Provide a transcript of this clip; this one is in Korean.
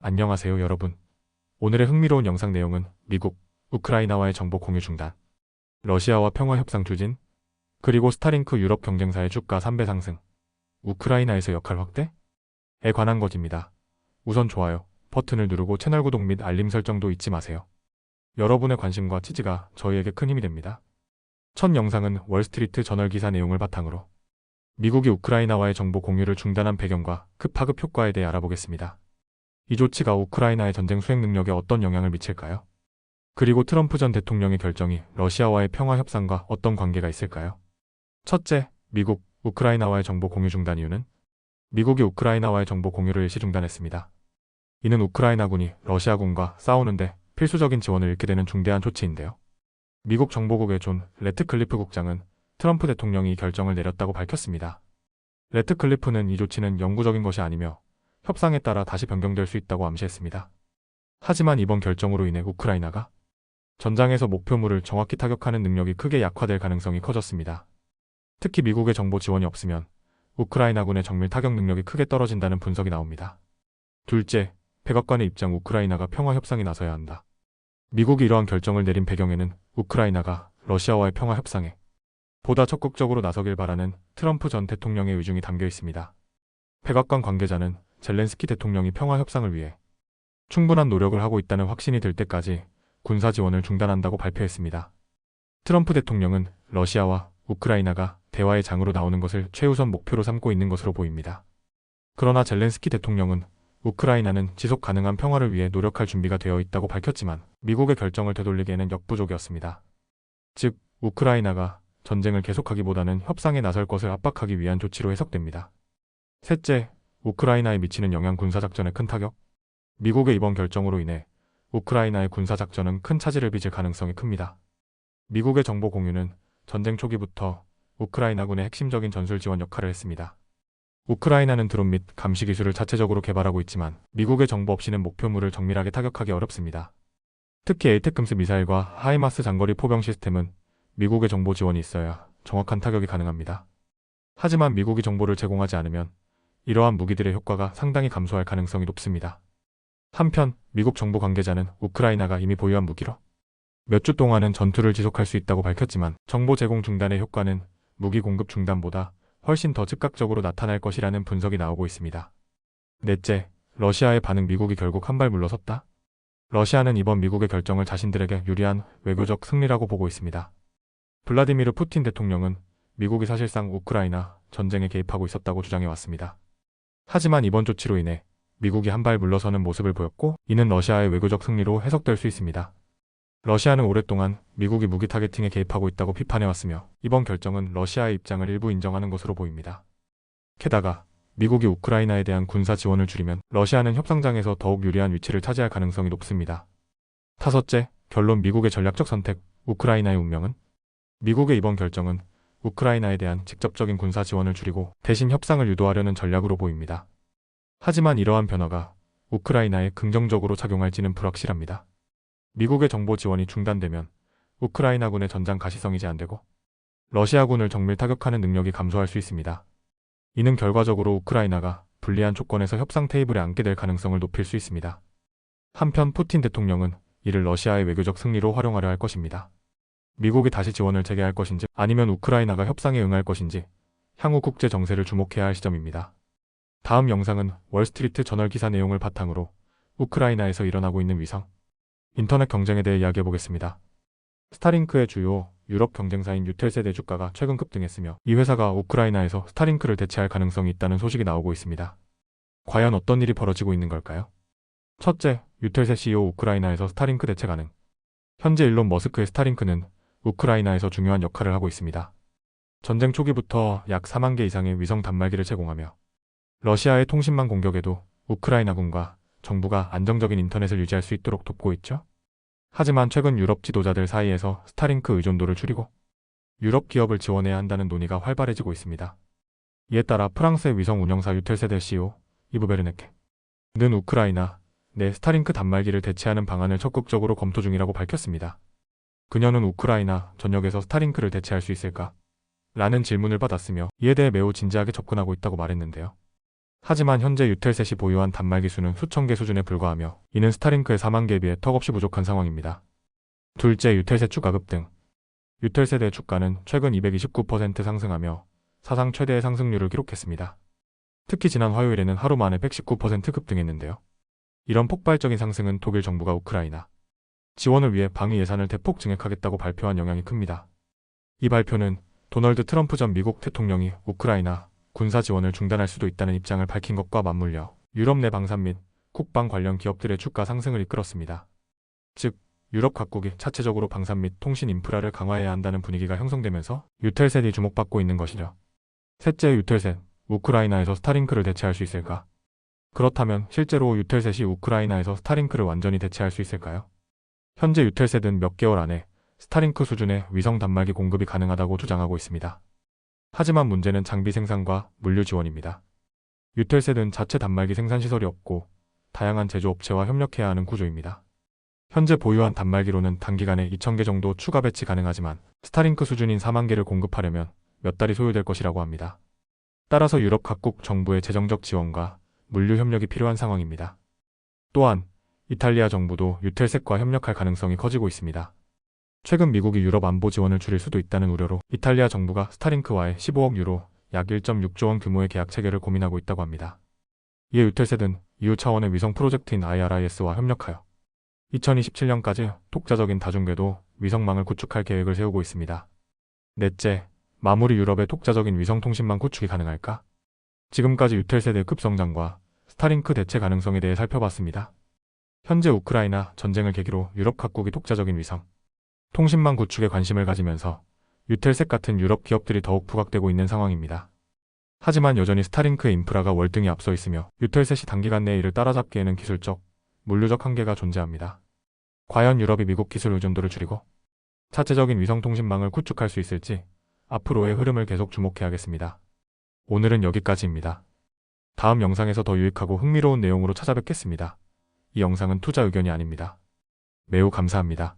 안녕하세요 여러분. 오늘의 흥미로운 영상 내용은 미국, 우크라이나와의 정보 공유 중단, 러시아와 평화협상 추진, 그리고 스타링크 유럽 경쟁사의 주가 3배 상승, 우크라이나에서 역할 확대에 관한 것입니다. 우선 좋아요 버튼을 누르고 채널 구독 및 알림 설정도 잊지 마세요. 여러분의 관심과 지지가 저희에게 큰 힘이 됩니다. 첫 영상은 월스트리트 저널 기사 내용을 바탕으로 미국이 우크라이나와의 정보 공유를 중단한 배경과 급파급 효과에 대해 알아보겠습니다. 이 조치가 우크라이나의 전쟁 수행 능력에 어떤 영향을 미칠까요? 그리고 트럼프 전 대통령의 결정이 러시아와의 평화 협상과 어떤 관계가 있을까요? 첫째, 미국, 우크라이나와의 정보 공유 중단 이유는 미국이 우크라이나와의 정보 공유를 일시 중단했습니다. 이는 우크라이나군이 러시아군과 싸우는데 필수적인 지원을 잃게 되는 중대한 조치인데요. 미국 정보국의 존 래트클리프 국장은 트럼프 대통령이 이 결정을 내렸다고 밝혔습니다. 래트클리프는 이 조치는 영구적인 것이 아니며 협상에 따라 다시 변경될 수 있다고 암시했습니다. 하지만 이번 결정으로 인해 우크라이나가 전장에서 목표물을 정확히 타격하는 능력이 크게 약화될 가능성이 커졌습니다. 특히 미국의 정보 지원이 없으면 우크라이나군의 정밀 타격 능력이 크게 떨어진다는 분석이 나옵니다. 둘째, 백악관의 입장 우크라이나가 평화 협상에 나서야 한다. 미국이 이러한 결정을 내린 배경에는 우크라이나가 러시아와의 평화 협상에 보다 적극적으로 나서길 바라는 트럼프 전 대통령의 의중이 담겨 있습니다. 백악관 관계자는 젤렌스키 대통령이 평화 협상을 위해 충분한 노력을 하고 있다는 확신이 들 때까지 군사 지원을 중단한다고 발표했습니다. 트럼프 대통령은 러시아와 우크라이나가 대화의 장으로 나오는 것을 최우선 목표로 삼고 있는 것으로 보입니다. 그러나 젤렌스키 대통령은 우크라이나는 지속 가능한 평화를 위해 노력할 준비가 되어 있다고 밝혔지만 미국의 결정을 되돌리기에는 역부족이었습니다. 즉, 우크라이나가 전쟁을 계속하기보다는 협상에 나설 것을 압박하기 위한 조치로 해석됩니다. 셋째, 우크라이나에 미치는 영향 군사작전의 큰 타격. 미국의 이번 결정으로 인해 우크라이나의 군사작전은 큰 차질을 빚을 가능성이 큽니다. 미국의 정보 공유는 전쟁 초기부터 우크라이나군의 핵심적인 전술 지원 역할을 했습니다. 우크라이나는 드론 및 감시 기술을 자체적으로 개발하고 있지만 미국의 정보 없이는 목표물을 정밀하게 타격하기 어렵습니다. 특히 에이테크스 미사일과 하이마스 장거리 포병 시스템은 미국의 정보 지원이 있어야 정확한 타격이 가능합니다. 하지만 미국이 정보를 제공하지 않으면 이러한 무기들의 효과가 상당히 감소할 가능성이 높습니다. 한편 미국 정부 관계자는 우크라이나가 이미 보유한 무기로 몇 주 동안은 전투를 지속할 수 있다고 밝혔지만 정보 제공 중단의 효과는 무기 공급 중단보다 훨씬 더 즉각적으로 나타날 것이라는 분석이 나오고 있습니다. 넷째, 러시아의 반응. 미국이 결국 한 발 물러섰다? 러시아는 이번 미국의 결정을 자신들에게 유리한 외교적 승리라고 보고 있습니다. 블라디미르 푸틴 대통령은 미국이 사실상 우크라이나 전쟁에 개입하고 있었다고 주장해왔습니다. 하지만 이번 조치로 인해 미국이 한 발 물러서는 모습을 보였고 이는 러시아의 외교적 승리로 해석될 수 있습니다. 러시아는 오랫동안 미국이 무기 타겟팅에 개입하고 있다고 비판해왔으며 이번 결정은 러시아의 입장을 일부 인정하는 것으로 보입니다. 게다가 미국이 우크라이나에 대한 군사 지원을 줄이면 러시아는 협상장에서 더욱 유리한 위치를 차지할 가능성이 높습니다. 다섯째, 결론. 미국의 전략적 선택. 우크라이나의 운명은? 미국의 이번 결정은 우크라이나에 대한 직접적인 군사 지원을 줄이고 대신 협상을 유도하려는 전략으로 보입니다. 하지만 이러한 변화가 우크라이나에 긍정적으로 작용할지는 불확실합니다. 미국의 정보 지원이 중단되면 우크라이나군의 전장 가시성이 제한되고 러시아군을 정밀 타격하는 능력이 감소할 수 있습니다. 이는 결과적으로 우크라이나가 불리한 조건에서 협상 테이블에 앉게 될 가능성을 높일 수 있습니다. 한편 푸틴 대통령은 이를 러시아의 외교적 승리로 활용하려 할 것입니다. 미국이 다시 지원을 재개할 것인지 아니면 우크라이나가 협상에 응할 것인지 향후 국제 정세를 주목해야 할 시점입니다. 다음 영상은 월스트리트 저널 기사 내용을 바탕으로 우크라이나에서 일어나고 있는 위성, 인터넷 경쟁에 대해 이야기해보겠습니다. 스타링크의 주요 유럽 경쟁사인 유텔세대 주가가 최근 급등했으며 이 회사가 우크라이나에서 스타링크를 대체할 가능성이 있다는 소식이 나오고 있습니다. 과연 어떤 일이 벌어지고 있는 걸까요? 첫째, 유텔세 CEO 우크라이나에서 스타링크 대체 가능. 현재 일론 머스크의 스타링크는 우크라이나에서 중요한 역할을 하고 있습니다. 전쟁 초기부터 약 4만 개 이상의 위성 단말기를 제공하며 러시아의 통신망 공격에도 우크라이나군과 정부가 안정적인 인터넷을 유지할 수 있도록 돕고 있죠. 하지만 최근 유럽 지도자들 사이에서 스타링크 의존도를 줄이고 유럽 기업을 지원해야 한다는 논의가 활발해지고 있습니다. 이에 따라 프랑스의 위성 운영사 유텔세대 CEO 이브 베르네케는 우크라이나 내 스타링크 단말기를 대체하는 방안을 적극적으로 검토 중이라고 밝혔습니다. 그녀는 우크라이나 전역에서 스타링크를 대체할 수 있을까? 라는 질문을 받았으며 이에 대해 매우 진지하게 접근하고 있다고 말했는데요. 하지만 현재 유텔셋이 보유한 단말기 수는 수천 개 수준에 불과하며 이는 스타링크의 4만 개에 비해 턱없이 부족한 상황입니다. 둘째, 유텔셋 주가 급등. 유텔셋의 주가는 최근 229% 상승하며 사상 최대의 상승률을 기록했습니다. 특히 지난 화요일에는 하루 만에 119% 급등했는데요. 이런 폭발적인 상승은 독일 정부가 우크라이나 지원을 위해 방위 예산을 대폭 증액하겠다고 발표한 영향이 큽니다. 이 발표는 도널드 트럼프 전 미국 대통령이 우크라이나 군사 지원을 중단할 수도 있다는 입장을 밝힌 것과 맞물려 유럽 내 방산 및 국방 관련 기업들의 주가 상승을 이끌었습니다. 즉, 유럽 각국이 자체적으로 방산 및 통신 인프라를 강화해야 한다는 분위기가 형성되면서 유텔셋이 주목받고 있는 것이죠. 셋째, 유텔셋. 우크라이나에서 스타링크를 대체할 수 있을까? 그렇다면 실제로 유텔셋이 우크라이나에서 스타링크를 완전히 대체할 수 있을까요? 현재 유텔셋은 몇 개월 안에 스타링크 수준의 위성 단말기 공급이 가능하다고 주장하고 있습니다. 하지만 문제는 장비 생산과 물류 지원입니다. 유텔셋은 자체 단말기 생산 시설이 없고 다양한 제조업체와 협력해야 하는 구조입니다. 현재 보유한 단말기로는 단기간에 2,000개 정도 추가 배치 가능하지만 스타링크 수준인 4만 개를 공급하려면 몇 달이 소요될 것이라고 합니다. 따라서 유럽 각국 정부의 재정적 지원과 물류 협력이 필요한 상황입니다. 또한 이탈리아 정부도 유텔셋과 협력할 가능성이 커지고 있습니다. 최근 미국이 유럽 안보 지원을 줄일 수도 있다는 우려로 이탈리아 정부가 스타링크와의 15억 유로, 약 1.6조 원 규모의 계약 체결을 고민하고 있다고 합니다. 이에 유텔셋은 EU 차원의 위성 프로젝트인 IRIS와 협력하여 2027년까지 독자적인 다중궤도 위성망을 구축할 계획을 세우고 있습니다. 넷째, 마무리 유럽의 독자적인 위성통신망 구축이 가능할까? 지금까지 유텔셋의 급성장과 스타링크 대체 가능성에 대해 살펴봤습니다. 현재 우크라이나 전쟁을 계기로 유럽 각국이 독자적인 위성, 통신망 구축에 관심을 가지면서 유텔셋 같은 유럽 기업들이 더욱 부각되고 있는 상황입니다. 하지만 여전히 스타링크의 인프라가 월등히 앞서 있으며 유텔셋이 단기간 내에 이를 따라잡기에는 기술적, 물류적 한계가 존재합니다. 과연 유럽이 미국 기술 의존도를 줄이고 자체적인 위성통신망을 구축할 수 있을지 앞으로의 흐름을 계속 주목해야겠습니다. 오늘은 여기까지입니다. 다음 영상에서 더 유익하고 흥미로운 내용으로 찾아뵙겠습니다. 이 영상은 투자 의견이 아닙니다. 매우 감사합니다.